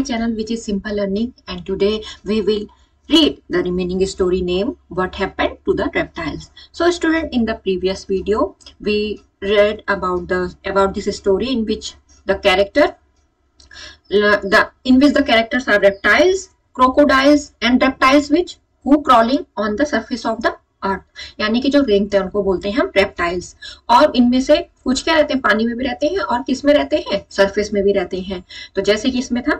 my channel which is Simple Learning, and today we will read the remaining story name What Happened to the Reptiles. So student, in the previous video we read about this story in which the characters are reptiles, crocodiles and reptiles which who crawling on the surface of the अर्थ, यानी कि जो रेंगते हैं उनको बोलते हैं हम reptiles. और इनमें से कुछ क्या रहते हैं, पानी में भी रहते हैं और किस में रहते हैं, सरफेस में भी रहते हैं। तो जैसे कि इसमें था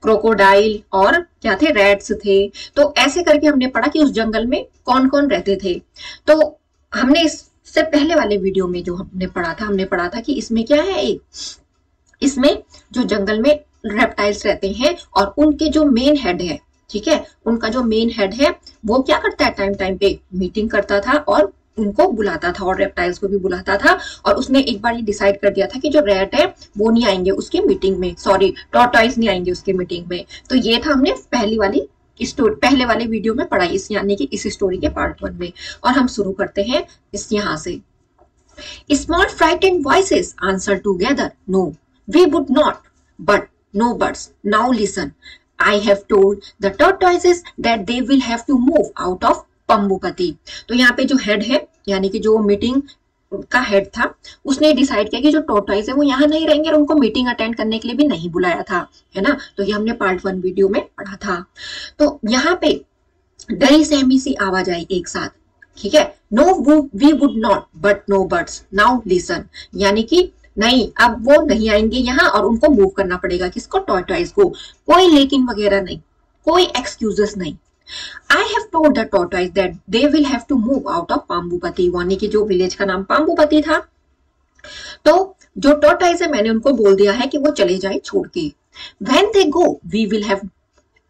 क्रोकोडाइल और क्या थे, रैट्स थे। तो ऐसे करके हमने पढ़ा कि उस जंगल में कौन कौन रहते थे। तो हमने इससे पहले वाले वीडियो में जो हमने पढ़ा था कि इसमें क्या है, इसमें जो जंगल में रेप्टाइल्स रहते हैं और उनके जो मेन हेड है, ठीक है, उनका जो मेन हेड है वो क्या करता है, टाइम टाइम पे मीटिंग करता था और उनको बुलाता था और रेप्टाइल्स को भी बुलाता था। और उसने एक बार ये डिसाइड कर दिया था कि जो रैट है वो नहीं आएंगे उसकी मीटिंग में, सॉरी टॉर्टॉइस नहीं आएंगे उसकी मीटिंग में। तो ये था हमने पहले वाले वीडियो में पढ़ा, इस यानी कि इस स्टोरी के पार्ट 1 में। और हम शुरू करते हैं इस यहाँ से। Small frightened voices answer together, no we would not, but no birds, now listen, I have told the tortoises that they will have to move out of पंबुपति। तो यहाँ पे जो हेड है, यानी कि जो मीटिंग का हेड था, उसने डिसाइड किया कि जो टॉर्टॉइस है वो यहाँ नहीं रहेंगे और उनको मीटिंग अटेंड करने के लिए भी नहीं बुलाया था, है ना। तो ये हमने पार्ट 1 वीडियो में पढ़ा था। तो यहाँ पे डरी सहमी सी आवाज आई एक साथ, ठीक है, no we would not but no birds, now listen, यानी कि नहीं, अब वो नहीं आएंगे यहाँ और उनको मूव करना पड़ेगा, किसको, टॉर्टॉइस को। कोई लेकिन वगैरह नहीं, कोई एक्सक्यूजेस नहीं। I have told the tortoise that they will have to move out of पाम्बुपति, यानी कि जो विलेज का नाम पाम्बुपति था। तो जो टॉर्टॉइस है मैंने उनको बोल दिया है कि वो चले जाए छोड़ के। When they go, we will have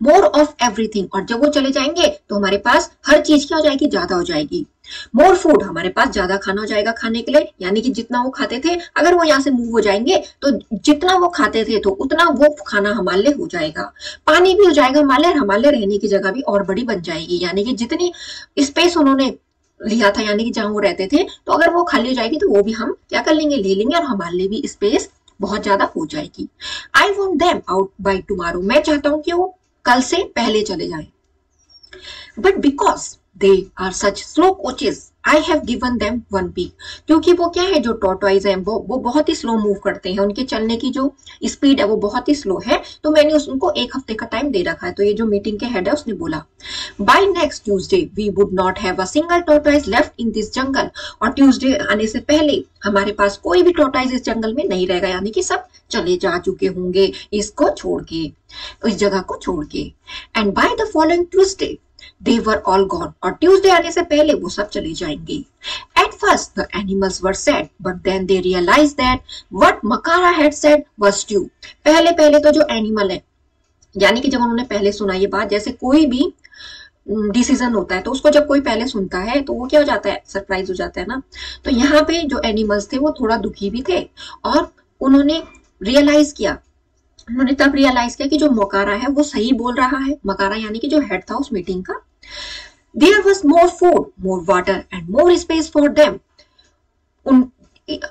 more of everything, और जब वो चले जाएंगे तो हमारे पास हर चीज क्या हो जाएगी, ज्यादा हो जाएगी। मोर फूड, हमारे पास ज्यादा खाना हो जाएगा खाने के लिए, यानी कि जितना वो खाते थे, अगर वो यहाँ से मूव हो जाएंगे तो जितना वो खाते थे तो उतना वो खाना हमारे लिए हो जाएगा। पानी भी हो जाएगा हमारे लिए रहने की जगह भी और बड़ी बन जाएगी, यानी कि जितनी स्पेस उन्होंने लिया था, यानी कि जहां वो रहते थे, तो अगर वो खाली हो जाएगी तो वो भी हम क्या कर लेंगे, ले लेंगे और हमारे लिए भी स्पेस बहुत ज्यादा हो जाएगी। I want them out by tomorrow, मैं चाहता हूँ कि वो कल से पहले चले जाएं। But because they are such slow coaches, I have given them 1 week, क्योंकि वो क्या है, जो टॉर्टॉइस है वो बहुत ही स्लो मूव करते हैं, उनके चलने की जो स्पीड है वो बहुत ही स्लो है, तो मैंने उनको 1 हफ्ते का टाइम दे रखा है। तो ये जो मीटिंग के हेड है उसने बोला, by next Tuesday we would not have a single tortoise left in this jungle, और ट्यूसडे आने से पहले हमारे पास कोई भी टॉर्टॉइस इस जंगल में नहीं रहेगा, यानी कि सब चले जा चुके होंगे इसको छोड़ के, इस जगह को छोड़ के। And by the following Tuesday they were all gone, और ट्यूसडे आने से पहले वो सब चले जाएंगे। At first the animals were sad, but then they realized that what Makara had said was true. पहले तो जो एनिमल है, यानी कि जब उन्होंने पहले सुना ये बात, जैसे कोई भी डिसीजन होता है तो उसको जब कोई पहले सुनता है तो वो क्या हो जाता है, सरप्राइज हो जाता है ना। तो यहाँ पे जो एनिमल्स थे वो थोड़ा दुखी भी थे और उन्होंने तब रियलाइज किया कि जो मकारा है वो सही बोल रहा है। मकारा यानी कि जो हेड था उस मीटिंग का। There was more food, more water and more space for them.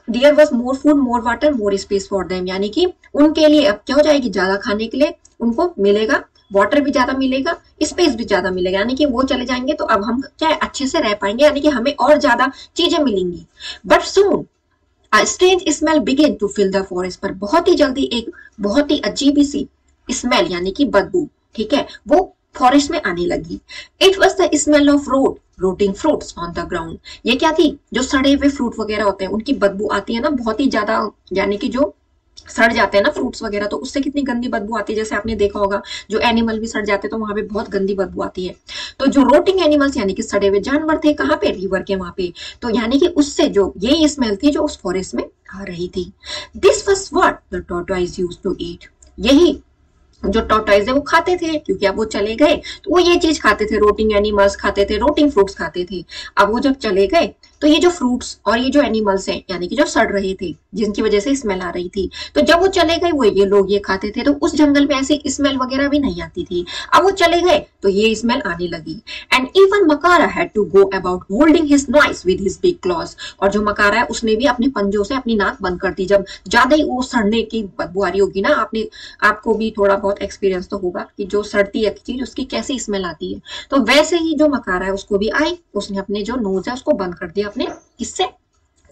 There was more food, more water, more space for them, यानी कि उनके लिए अब क्या हो जाएगी, ज्यादा खाने के लिए उनको मिलेगा, वाटर भी ज्यादा मिलेगा, स्पेस भी ज्यादा मिलेगा, यानी कि वो चले जाएंगे तो अब हम क्या अच्छे से रह पाएंगे, यानी कि हमें और ज्यादा चीजें मिलेंगी। But soon A strange smell began to fill the forest, पर बहुत ही जल्दी एक बहुत ही अजीब सी स्मेल यानी कि बदबू, ठीक है, वो फॉरेस्ट में आने लगी। It was the smell of rotting fruits on the ground. ये क्या थी, जो सड़े हुए फ्रूट वगैरह होते हैं उनकी बदबू आती है ना बहुत ही ज्यादा, यानी कि जो सड़ जाते हैं ना फ्रूट्स वगैरह, तो उससे कितनी गंदी बदबू आती है। जैसे आपने देखा होगा जो एनिमल भी सड़ जाते हैं तो वहां पे बहुत गंदी बदबू आती है। तो जो रोटिंग एनिमल्स यानी कि सड़े हुए जानवर थे, कहाँ पे, रिवर के वहां पे, तो यानी कि उससे जो ये स्मेल थी जो उस फॉरेस्ट में आ रही थी। This was what the tortoise used to eat, यही जो टॉर्टॉइस है वो खाते थे, क्योंकि अब वो चले गए तो वो ये चीज खाते थे, रोटिंग एनिमल्स खाते थे, रोटिंग फ्रूट्स खाते थे। अब वो जब चले गए तो ये जो फ्रूट्स और ये जो एनिमल्स हैं यानी कि जो सड़ रहे थे जिनकी वजह से स्मेल आ रही थी। तो जब वो चले गए, वो ये लोग ये खाते थे, तो उस जंगल में ऐसी स्मेल वगैरह भी नहीं आती थी। अब वो चले गए तो ये स्मेल आने लगी। And even Makara had to go about holding his nose with his big claws. और जो मकारा है उसने भी अपने पंजों से अपनी नाक बंद कर दी। जब ज्यादा ही वो सड़ने की बदबू आ रही होगी ना, आपको भी थोड़ा बहुत एक्सपीरियंस तो होगा कि जो सड़ती है चीज उसकी कैसी स्मेल आती है। तो वैसे ही जो मकारा है उसको भी आई, उसने अपने जो नोज है उसको बंद कर दिया अपने किससे,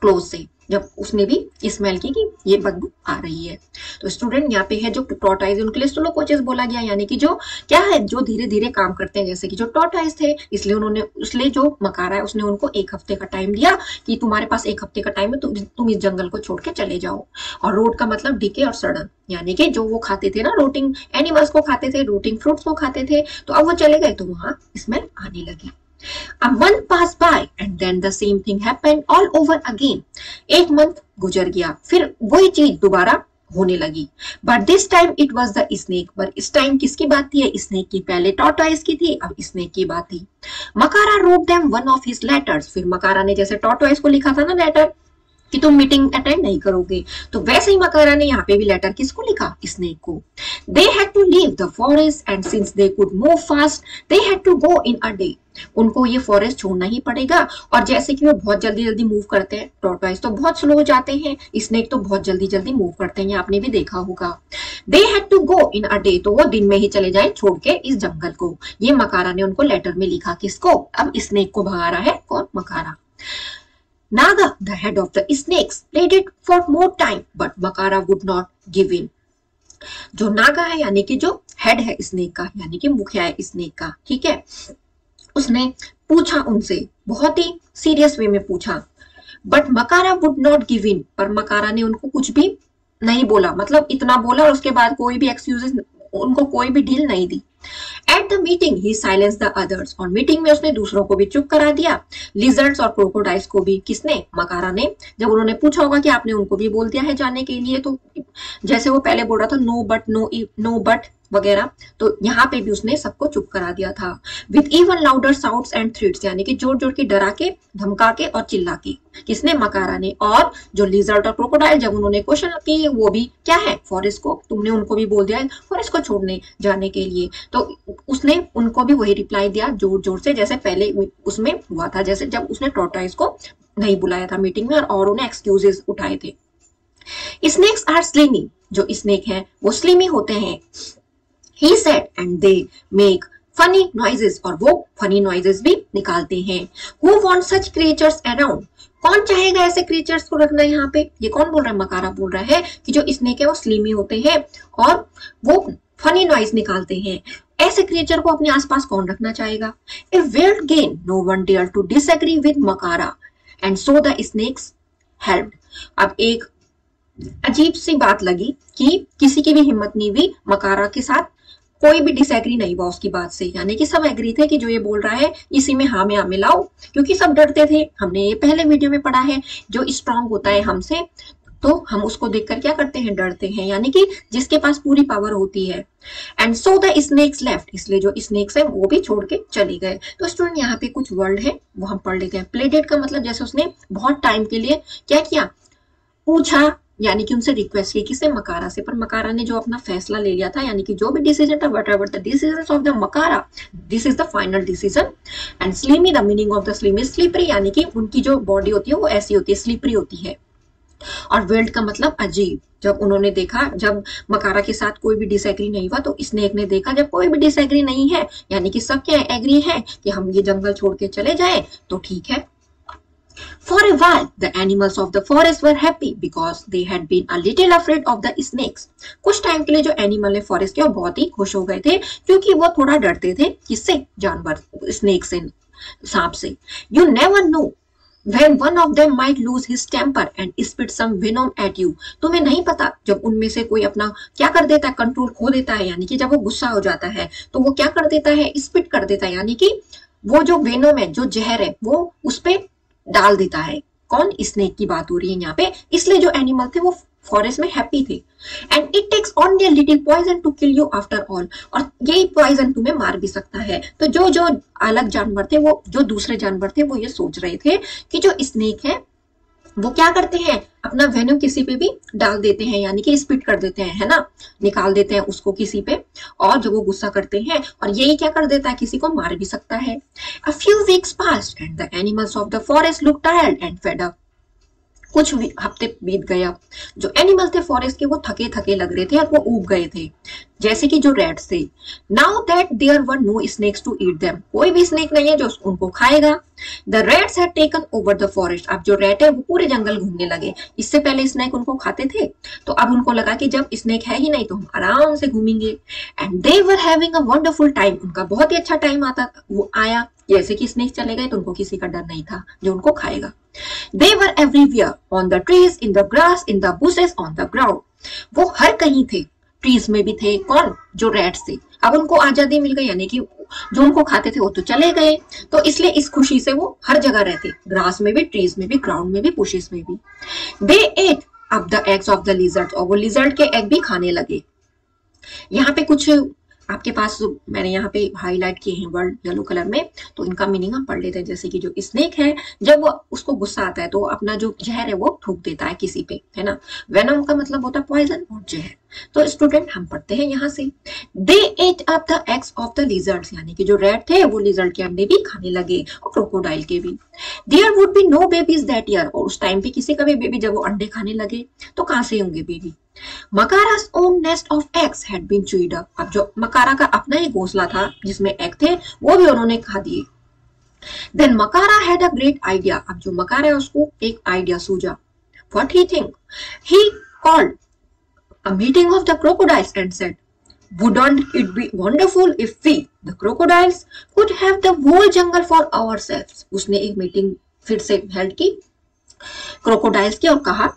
क्लोज से, जब उसने भी स्मेल की कि ये बदबू आ रही है। तो स्टूडेंट यहाँ पे है जो टॉर्टॉइस, उनके लिए स्लो कोचेस बोला गया, यानी कि जो क्या है, जो धीरे धीरे काम करते हैं। जैसे कि जो टॉर्टॉइस थे, इसलिए जो मकारा है उसने उनको 1 हफ्ते का टाइम दिया कि तुम्हारे पास 1 हफ्ते का टाइम है, तुम इस जंगल को छोड़ के चले जाओ। और रोट का मतलब डिके और सड़न, यानी कि जो वो खाते थे ना, रोटिंग एनिमल्स को खाते थे, रोटिंग फ्रूट्स को खाते थे, तो अब वो चले गए तो वहां स्मेल आने लगी। A month passed by and then the same thing happened all over again. 1 month गुजर गया, फिर वही चीज दोबारा होने लगी। But this time it was the snake. पर इस टाइम किसकी बात थी? स्नेक की। पहले टॉर्टॉइस की थी, अब स्नेक की बात थी। मकारा wrote them one of his letters. फिर मकारा ने जैसे टॉर्टॉइस को लिखा था ना लेटर कि तुम मीटिंग अटेंड नहीं करोगे, तो वैसे ही मकारा ने यहाँ पे भी लेटर किसको लिखा? स्नेक को। They had to leave the forest and since they could move fast, they had to go in a day. उनको ये फॉरेस्ट छोड़ना ही पड़ेगा, और जैसे कि वो बहुत जल्दी जल्दी मूव करते हैं, टॉर्टॉइस तो बहुत स्लो हो जाते हैं, स्नेक तो बहुत जल्दी जल्दी मूव करते हैं, ये आपने भी देखा होगा। They had to go in a day, तो वो दिन में ही चले जाएं छोड़ के इस जंगल को। ये मकारा ने उनको लेटर में लिखा, किसको? अब स्नेक को भगा रहा है कौन? मकारा। Naga, the head of the snakes, pleaded for more time, but Makara would not give in. जो नागा है यानी कि जो हेड है स्नेक का, यानी कि मुखिया है स्नेक का, ठीक है, उसने पूछा उनसे, बहुत ही सीरियस वे में पूछा, but Makara would not give in, पर मकारा ने उनको कुछ भी नहीं बोला, मतलब इतना बोला और उसके बाद कोई भी एक्सक्यूजेस, उनको कोई भी ढील नहीं दी। At the meeting he silence the others, और मीटिंग में उसने दूसरों को भी चुप करा दिया, लिजर्ड्स और क्रोकोडाइल्स को भी। किसने? मकारा ने। जब उन्होंने पूछा होगा कि आपने उनको भी बोल दिया है जाने के लिए, तो जैसे वो पहले बोल रहा था नो बट नो बट वगैरह, तो यहाँ पे भी उसने सबको चुप करा दिया था। With even louder sounds and threats, यानी कि जोर जोर के डरा के, धमका के और चिल्ला के। किसने? मकारा ने। और जो लिजर्ड और क्रोकोडाइल, जब उन्होंने क्वेश्चन किए, वो भी क्या है? फॉरेस्ट को, तुमने उनको भी बोल दिया है फॉरेस्ट को छोड़ने जाने के लिए, तो उसने उनको भी वही रिप्लाई दिया जोर जोर से, जैसे पहले उसमें हुआ था, जैसे जब उसने टॉर्टॉइस को नहीं बुलाया था मीटिंग में और उन्हें एक्सक्यूजेस उठाए थे। स्नेक्स आर स्लिमी, जो स्नेक है वो स्लिमी होते हैं। He said, and they make funny noises, और वो funny noises भी निकालते हैं। Who wants such creatures around? कौन चाहेगा ऐसे क्रिएचर्स को रखना यहाँ पे? ये कौन बोल रहा है? मकारा बोल रहा है कि जो स्नेक है वो स्लिमी होते हैं और वो फनी नॉइज निकालते हैं। ऐसे क्रिएचर को अपने आसपास कौन रखना चाहेगा? A wild gain, no one dared to disagree with Makara, and so the snakes helped. अब एक अजीब सी बात लगी कि किसी की भी हिम्मत नहीं हुई, मकारा के साथ कोई भी डिसएग्री नहीं हुआ उसकी बात से, यानी कि सब एग्री थे कि जो ये बोल रहा है इसी में हाँ में मिलाओ, क्योंकि सब डरते थे। हमने ये पहले वीडियो में पढ़ा है, जो स्ट्रांग होता है हमसे तो हम उसको देखकर क्या करते हैं? डरते हैं, यानी कि जिसके पास पूरी पावर होती है। And so the snakes left, इसलिए जो स्नेक्स है वो भी छोड़ के चले गए। तो स्टूडेंट यहाँ पे कुछ वर्ड है वो हम पढ़ लेते हैं। प्लेडेड का मतलब जैसे उसने बहुत टाइम के लिए क्या किया? पूछा, यानी कि उनसे रिक्वेस्ट की, किसे? मकारा से। पर मकारा ने जो अपना फैसला ले लिया था, यानी कि जो भी डिसीजन था, whatever the decision of the Makara, this is the final decision. And slimy, the meaning of the slimy is slippery, यानी कि उनकी जो बॉडी होती है वो ऐसी होती है, स्लिपरी होती है। और वेल्ड का मतलब अजीब। जब उन्होंने देखा, जब मकारा के साथ कोई भी डिसएग्री नहीं हुआ, तो स्नेक ने देखा जब कोई भी डिसएग्री नहीं है, यानी कि सब क्या एग्री है कि हम ये जंगल छोड़ के चले जाए, तो ठीक है। For a while, the animals of the forest were happy because they had been a little afraid of the snakes. कुछ टाइम के लिए जो एनिमल है फॉरेस्ट के वो बहुत ही खुश हो गए थे, क्योंकि वो थोड़ा डरते थे। किससे? जानवर, स्नेक से, सांप से। You never know when one of them might lose his temper and spit some venom at you. तुम्हें नहीं पता जब उनमें से कोई अपना क्या कर देता है? कंट्रोल खो देता है, यानी कि जब वो गुस्सा हो जाता है तो वो क्या कर देता है? स्पिट कर देता है, यानी कि वो जो वेनम है, जो जहर है, वो उस पे डाल देता है। कौन? स्नेक की बात हो रही है यहाँ पे। इसलिए जो एनिमल थे वो फॉरेस्ट में हैप्पी थे। And it takes only a little poison to kill you after all, और यही पॉइजन तुम्हें मार भी सकता है। तो जो जो अलग जानवर थे, वो जो दूसरे जानवर थे, वो ये सोच रहे थे कि जो स्नेक है वो क्या करते हैं, अपना वेनम किसी पे भी डाल देते हैं, यानी कि स्पिट कर देते हैं, है ना, निकाल देते हैं उसको किसी पे, और जब वो गुस्सा करते हैं, और यही क्या कर देता है, किसी को मार भी सकता है। A few weeks passed and the animals of the forest looked tired and fed up. कुछ हफ्ते बीत गया, जो एनिमल थे फॉरेस्ट के वो थके थके लग रहे थे और वो ऊब गए थे, जैसे कि जो रैट्स थे। Now that there were no snakes to eat them, कोई भी स्नेक नहीं है जो उनको खाएगा। The rats had taken over the forest, अब जो रैट है वो पूरे जंगल घूमने लगे। इससे पहले स्नेक उनको खाते थे, तो अब उनको लगा कि जब स्नेक है ही नहीं तो हम आराम से घूमेंगे। And they were having a wonderful time, उनका बहुत ही अच्छा टाइम वो आया, जैसे कि स्नेक चले गए तो उनको किसी का डर नहीं था जो उनको खाएगा। They were everywhere, on the trees, in the grass, in the bushes, on the ground. वो हर कहीं थे, ट्रीज में भी थे, कौन, जो रैट्स थे। अब उनको आजादी मिल गई, यानी कि जो उनको खाते थे वो तो चले गए, तो इसलिए इस खुशी से वो हर जगह रहते, ग्रास में भी, ट्रीज में भी, ग्राउंड में भी, बुशेस में भी। They ate up the eggs of the lizards, और वो लिजर्ड के एग भी खाने लगे। यहाँ पे कुछ आपके पास मैंने यहाँ पे हाईलाइट किए हैं वर्ड येलो कलर में, तो इनका मीनिंग हम पढ़ लेते हैं। जैसे कि जो स्नेक है, जब वो उसको गुस्सा आता है तो अपना जो जहर है वो थूक देता है किसी पे, है ना। वेनम का मतलब होता है पॉइजन और जहर। तो स्टूडेंट हम पढ़ते हैं यहाँ से, they ate up the eggs of the lizards, यानी कि जो रैट थे वो लिजर्ड के अंडे भी खाने लगे और क्रोकोडाइल के भी। There would be no babies that year, और उस टाइम पे किसी का भी बेबी जब वो अंडे खाने लगे तो कहाँ से होंगे baby. मकारा's own nest of eggs had been chewed up, अब जो मकारा का अपना ही घोंसला था जिसमें एग थे वो भी उन्होंने खा दिए। Then मकारा had a great idea, अब जो मकारा है उसको एक आइडिया सूझा। What he think? He called a meeting of the crocodiles and said, wouldn't it be wonderful if we, the crocodiles, could have the whole jungle for ourselves? उसने एक meeting फिर से हेल्ड की क्रोकोडाइल्स की और कहा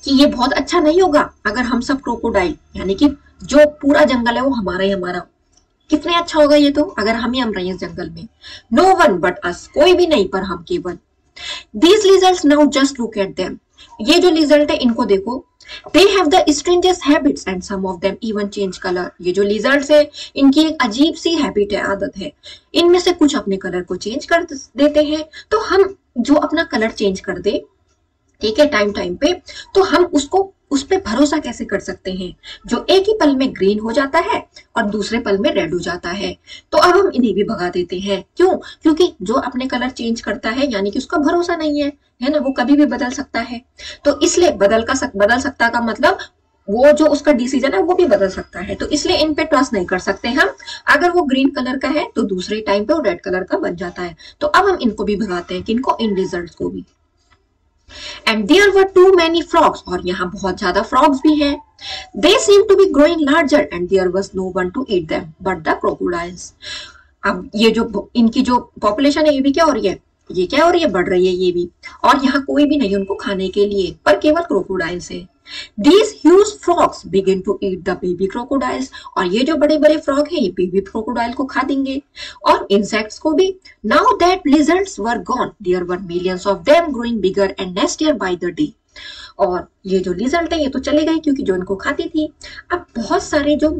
कि ये बहुत अच्छा नहीं होगा अगर हम सब क्रोकोडाइल, यानी कि जो पूरा जंगल है वो हमारा ही हमारा, कितने अच्छा होगा ये तो अगर हम ही हम रहे इस जंगल में। नो वन बट अस, कोई भी नहीं पर हम केवल। These lizards now just look at them, ये जो लिजर्ड है इनको देखो। They have the strangest habits and some of them even change color, ये जो लिजर्ड्स है इनकी एक अजीब सी हैबिट है, आदत है, इनमें से कुछ अपने कलर को चेंज कर देते हैं। तो हम जो अपना कलर चेंज कर दे, ठीक है, टाइम टाइम पे, तो हम उसको उस पे भरोसा कैसे कर सकते हैं, जो एक ही पल में ग्रीन हो जाता है और दूसरे पल में रेड हो जाता है। तो अब हम इन्हें भी भगा देते हैं, क्यों, क्योंकि जो अपने कलर चेंज करता है यानी कि उसका भरोसा नहीं है ना, वो कभी भी बदल सकता है। तो इसलिए बदल सकता का मतलब वो जो उसका डिसीजन है वो भी बदल सकता है, तो इसलिए इन पे ट्रस्ट नहीं कर सकते हम। अगर वो ग्रीन कलर का है तो दूसरे टाइम पे वो रेड कलर का बन जाता है। तो अब हम इनको भी भगाते हैं, किनको, इन लिजर्ड्स को भी। And there were too many frogs, और यहाँ बहुत ज्यादा frogs भी हैं। They seemed to be growing larger and there was no one to eat them but the crocodiles. अब ये जो इनकी जो पॉपुलेशन है ये भी क्या हो रही है, ये क्या हो रही है, बढ़ रही है ये भी, और यहाँ कोई भी नहीं उनको खाने के लिए, पर केवल क्रोकोडाइल्स है। These huge frogs begin to eat the baby crocodiles, और ये जो बड़े बड़े फ्रॉग हैं ये बेबी क्रोकोडाइल को खा देंगे, और इंसेक्ट्स को भी। Now that lizards were gone, there were millions of them growing bigger and nastier by the day. और ये जो लिजर्ड है ये तो चले गए क्योंकि जो इनको खाती थी, अब बहुत सारे जो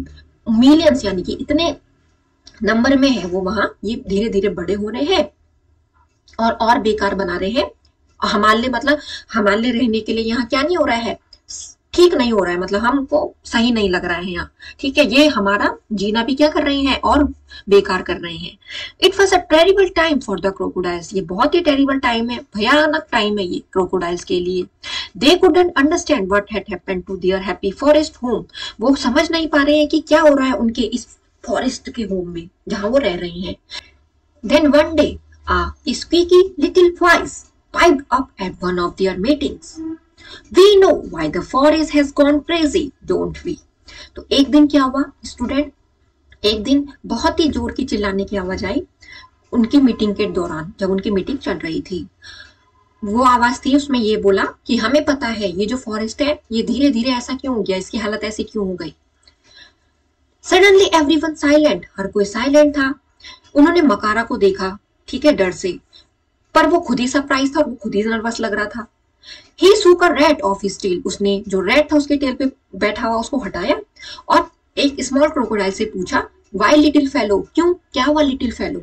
मिलियंस यानी कि इतने नंबर में है वो वहां ये धीरे धीरे बड़े हो रहे हैं और बेकार बना रहे हैं। हमारे रहने के लिए यहाँ क्या नहीं हो रहा है, ठीक नहीं हो रहा है, मतलब हमको सही नहीं लग रहा है यहाँ, ठीक है, ये हमारा जीना भी क्या कर रहे हैं और बेकार कर रहे हैं। It was a terrible time for the crocodiles, ये बहुत ही टेरिबल टाइम है, भयानक टाइम है ये क्रोकोडाइल्स के लिए। They couldn't understand what had happened to their happy forest home, वो समझ नहीं पा रहे हैं कि क्या हो रहा है उनके इस फॉरेस्ट के होम में जहां वो रह रही हैं। Then one day a squeaky little voice piped up at one of their meetings. We know why the forest has gone crazy, don't we? तो एक दिन क्या हुआ स्टूडेंट, एक दिन बहुत ही जोर की चिल्लाने की आवाज आई उनकी मीटिंग के दौरान, जब उनकी मीटिंग चल रही थी। वो आवाज थी, उसमें ये बोला कि हमें पता है ये जो फॉरेस्ट है ये धीरे धीरे ऐसा क्यों हो गया, इसकी हालत ऐसी क्यों हो गई। सडनली एवरीवन साइलेंट, हर कोई साइलेंट था। उन्होंने मकारा को देखा, ठीक है, डर से, पर वो खुद ही सरप्राइज था, वो खुद ही नर्वस लग रहा था। He shook a rat off his tail, उसने जो रैट था उसके टेल पे बैठा हुआ उसको हटाया और एक स्मॉल क्रोकोडाइल से पूछा, Why little fellow, क्यों, क्या हुआ लिटिल फेलो।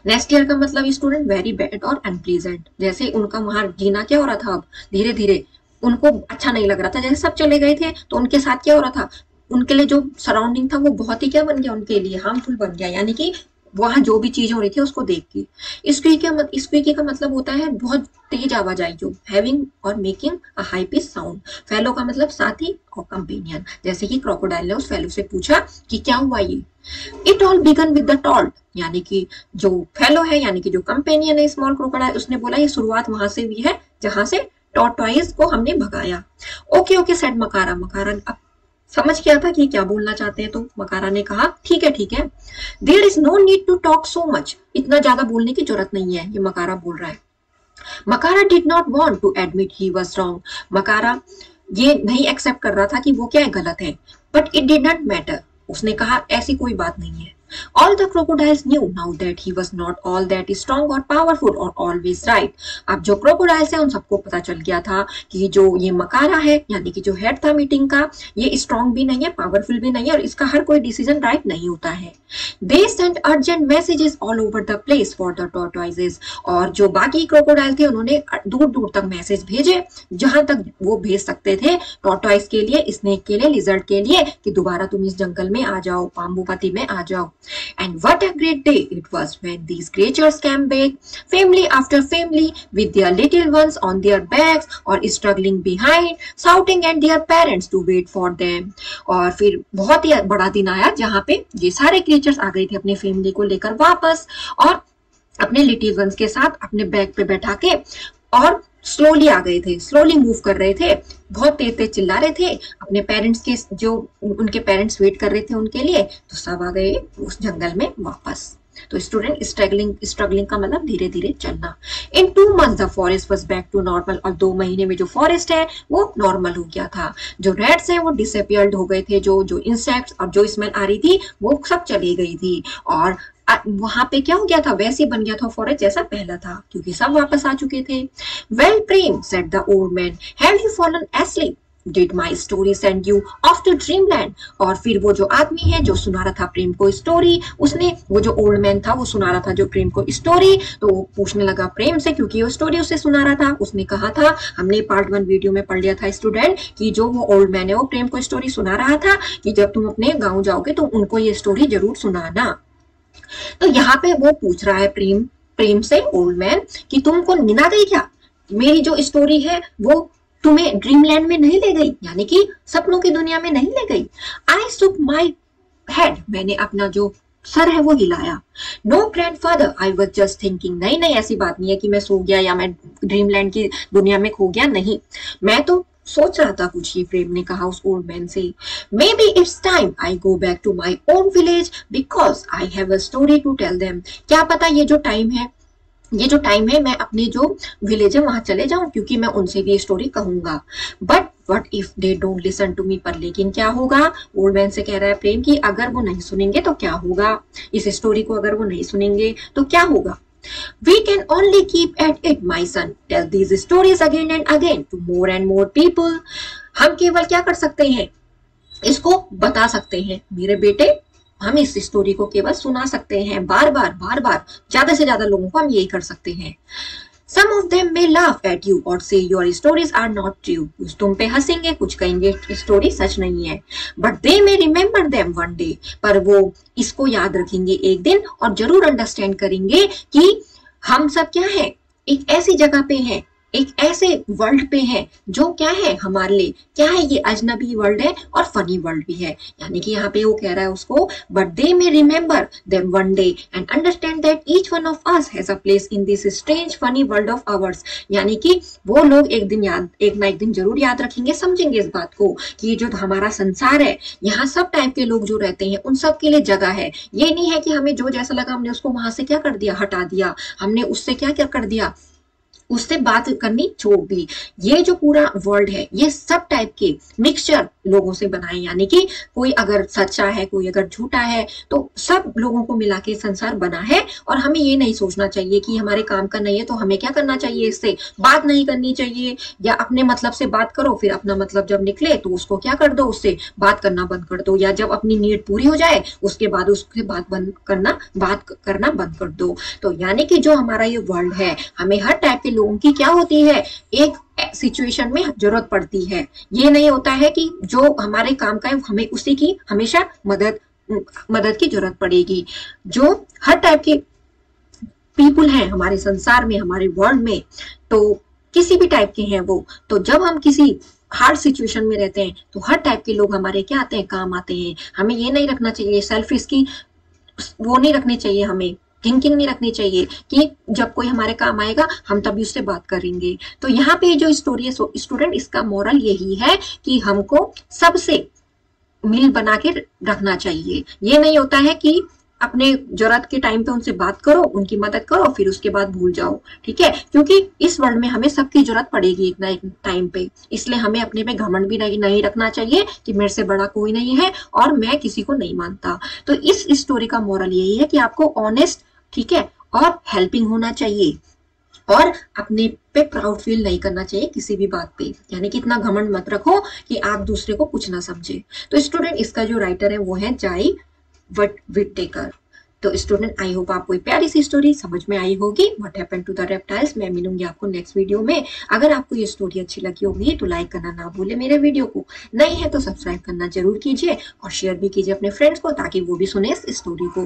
नेक्स्ट ईयर का मतलब स्टूडेंट वेरी बैड और अनप्लीजेंट, जैसे उनका वहां जीना क्या हो रहा था, अब धीरे धीरे उनको अच्छा नहीं लग रहा था, जैसे सब चले गए थे तो उनके साथ क्या हो रहा था, उनके लिए जो सराउंडिंग था वो बहुत ही क्या बन गया, उनके लिए हार्मफुल बन गया, यानी कि वहां जो भी चीज हो रही थी उसको देख के। स्क्वीकी का मतलब होता है बहुत तेज आवाज आई जो, हैविंग और making a high pitch sound. Fellow का मतलब साथी और कंपेनियन, जैसे कि क्रोकोडाइल ने उस फेलो से पूछा कि क्या हुआ ये। It all began with the tortoise, यानी कि जो फेलो है यानी कि जो कंपेनियन है स्मॉल क्रोकोडाइल, उसने बोला ये शुरुआत वहां से हुई है जहां से टॉर्टोइज को हमने भगाया। ओके ओके सेड मकारा, मकारा अब समझ गया था कि क्या बोलना चाहते हैं, तो मकारा ने कहा ठीक है ठीक है। There is no need to talk so much, इतना ज्यादा बोलने की जरूरत नहीं है, ये मकारा बोल रहा है। Makara did not want to admit he was wrong, Makara ये नहीं एक्सेप्ट कर रहा था कि वो क्या है, गलत है। But it did not matter, उसने कहा ऐसी कोई बात नहीं है। All the crocodiles knew now that he was not all that strong or powerful or always right. अब जो crocodiles है उन सबको पता चल गया था कि जो ये मकारा है यानी कि जो हेड था मीटिंग का, ये स्ट्रॉन्ग भी नहीं है, पावरफुल भी नहीं है, और इसका हर कोई डिसीजन राइट नहीं होता है। They sent urgent messages all over the place for the tortoises. और जो बाकी crocodile थे उन्होंने दूर दूर तक मैसेज भेजे जहां तक वो भेज सकते थे, टॉर्टोइस के लिए, स्नेक के लिए, लिजर्ड के लिए, कि दोबारा तुम इस जंगल में आ जाओ, पाम्बुपति में आ जाओ। And what a great day it was when these creatures came back, family after family, with their little ones on their backs or struggling behind, shouting at their parents to wait for them. और फिर बहुत ही बड़ा दिन आया जहाँ पे ये सारे क्रिएचर्स आ गए थे अपने फैमिली को लेकर वापस, और अपने लिटिल वंस के साथ अपने बैग पे बैठा के, और स्लोली आ गए थे, स्लोली मूव कर रहे थे, बहुत तेज तेज चिल्ला रहे थे अपने पेरेंट्स के, जो उनके पेरेंट्स वेट कर रहे थे उनके लिए, तो सब आ गए उस जंगल में वापस। तो स्टूडेंट स्ट्रगलिंग का मतलब धीरे धीरे चलना। In 2 months the forest was back to normal, और 2 महीने में जो फॉरेस्ट है वो नॉर्मल हो गया था। जो रेड्स है वो डिसअपियर्ड हो गए थे, जो इंसेक्ट्स और जो स्मेल आ रही थी वो सब चली गई थी, और वहां पे क्या हो गया था, वैसे बन गया था फॉरेस्ट जैसा पहला था, क्योंकि सब वापस आ चुके थे। Well Prem said the old man, have you fallen asleep, did my story send you off to dreamland. और फिर वो जो आदमी है जो सुना रहा था प्रेम को स्टोरी, उसने, वो जो ओल्ड मैन था वो सुना रहा था जो प्रेम को स्टोरी, तो वो पूछने लगा प्रेम से, क्योंकि वो स्टोरी उसे सुना रहा था। उसने कहा था, हमने पार्ट 1 वीडियो में पढ़ लिया था स्टूडेंट, कि जो वो ओल्ड मैन है वो प्रेम को स्टोरी सुना रहा था कि जब तुम अपने गाँव जाओगे तो उनको ये स्टोरी जरूर सुनाना। तो यहाँ पे वो पूछ रहा है प्रेम से ओल्ड मैन कि तुमको नींद आ गई क्या, मेरी जो स्टोरी है वो तुम्हें ड्रीमलैंड में नहीं ले गई, यानी कि सपनों की दुनिया में नहीं ले गई। आई शुक माई हेड, मैंने अपना जो सर है वो हिलाया। No grandfather, I was just thinking, नहीं नहीं ऐसी बात नहीं है कि मैं सो गया या मैं ड्रीमलैंड की दुनिया में खो गया, नहीं, मैं तो सोच रहा था कुछ, ही प्रेम ने कहा उस ओल्ड मैन से। Maybe it's time I go back to my own village because I have a story to tell them, क्या पता ये जो टाइम है मैं अपने जो विलेज है वहां चले जाऊं, क्योंकि मैं उनसे भी स्टोरी कहूंगा। But what if they don't listen to me, पर लेकिन क्या होगा, ओल्ड मैन से कह रहा है प्रेम की अगर वो नहीं सुनेंगे तो क्या होगा, इस स्टोरी को अगर वो नहीं सुनेंगे तो क्या होगा। We can only keep at it, my son. Tell these stories again and again to more and more people. हम केवल क्या कर सकते हैं, इसको बता सकते हैं मेरे बेटे, हम इस स्टोरी को केवल सुना सकते हैं बार बार, ज्यादा से ज्यादा लोगों को हम यही कर सकते हैं। Some of them may laugh at you or say your stories are not true. कुछ तुम पे हंसेंगे, कुछ कहेंगे स्टोरी सच नहीं है। But they may remember them one day. पर वो इसको याद रखेंगे एक दिन, और जरूर अंडरस्टैंड करेंगे कि हम सब क्या है, एक ऐसी जगह पे हैं, एक ऐसे वर्ल्ड पे है जो क्या है हमारे लिए, क्या है, ये अजनबी वर्ल्ड है और फनी वर्ल्ड भी है। यानी कि यहाँ पे वो कह रहा है उसको, but they may remember them one day and understand that each one of us has a place in this strange funny world of hours. यानी कि वो लोग एक ना एक दिन जरूर याद रखेंगे, समझेंगे इस बात को कि ये जो हमारा संसार है, यहाँ सब टाइप के लोग जो रहते हैं उन सब के लिए जगह है। ये नहीं है कि हमें जो जैसा लगा हमने उसको वहां से क्या कर दिया, हटा दिया, हमने उससे क्या क्या कर दिया, उससे बात करनी छोड़ दी। ये जो पूरा वर्ल्ड है ये सब टाइप के मिक्सचर लोगों से बना है, यानी कि कोई अगर सच्चा है कोई अगर झूठा है, तो सब लोगों को मिला के संसार बना है। और हमें ये नहीं सोचना चाहिए कि हमारे काम का नहीं है तो हमें क्या करना चाहिए, इससे बात नहीं करनी चाहिए, या अपने मतलब से बात करो, फिर अपना मतलब जब निकले तो उसको क्या कर दो, उससे बात करना बंद कर दो, या जब अपनी नीड पूरी हो जाए उसके बाद उसके बात करना बंद कर दो। तो यानी कि जो हमारा ये वर्ल्ड है, हमें हर टाइप के लोगों की क्या होती है, एक सिचुएशन में जरूरत पड़ती है। ये नहीं होता है कि जो हमारे काम का है हमें उसी की हमेशा मदद की जरूरत पड़ेगी। जो हर टाइप के पीपुल हैं हमारे संसार में, हमारे वर्ल्ड में, तो किसी भी टाइप के हैं वो, तो जब हम किसी हार्ड सिचुएशन में रहते हैं तो हर टाइप के लोग हमारे क्या आते हैं, काम आते हैं। हमें ये नहीं रखना चाहिए सेल्फिश की, वो नहीं रखनी चाहिए, हमें थिंकिंग नहीं रखनी चाहिए कि जब कोई हमारे काम आएगा हम तभी उससे बात करेंगे। तो यहाँ पे जो स्टोरी है स्टूडेंट, इसका मोरल यही है कि हमको सबसे मिल बना के रखना चाहिए। ये नहीं होता है कि अपने जरूरत के टाइम पे उनसे बात करो, उनकी मदद करो, फिर उसके बाद भूल जाओ, ठीक है, क्योंकि इस वर्ल्ड में हमें सबकी जरूरत पड़ेगी एक ना एक टाइम पे। इसलिए हमें अपने पे घमंड भी नहीं रखना चाहिए कि मेरे से बड़ा कोई नहीं है और मैं किसी को नहीं मानता। तो इस स्टोरी का मोरल यही है कि आपको ऑनेस्ट, ठीक है, और हेल्पिंग होना चाहिए, और अपने पे प्राउड फील नहीं करना चाहिए किसी भी बात पे, यानी कि इतना घमंड मत रखो कि आप दूसरे को कुछ ना समझे। तो स्टूडेंट, इसका जो राइटर है वो है जाई विटेकर। तो स्टूडेंट, आई होप आपको प्यारी सी स्टोरी समझ में आई होगी, what happened to the reptiles. मैं मिलूंगी आपको नेक्स्ट वीडियो में। अगर आपको ये स्टोरी अच्छी लगी होगी तो लाइक करना ना भूले मेरे वीडियो को, नहीं है तो सब्सक्राइब करना जरूर कीजिए और शेयर भी कीजिए अपने फ्रेंड्स को ताकि वो भी सुने इस स्टोरी को।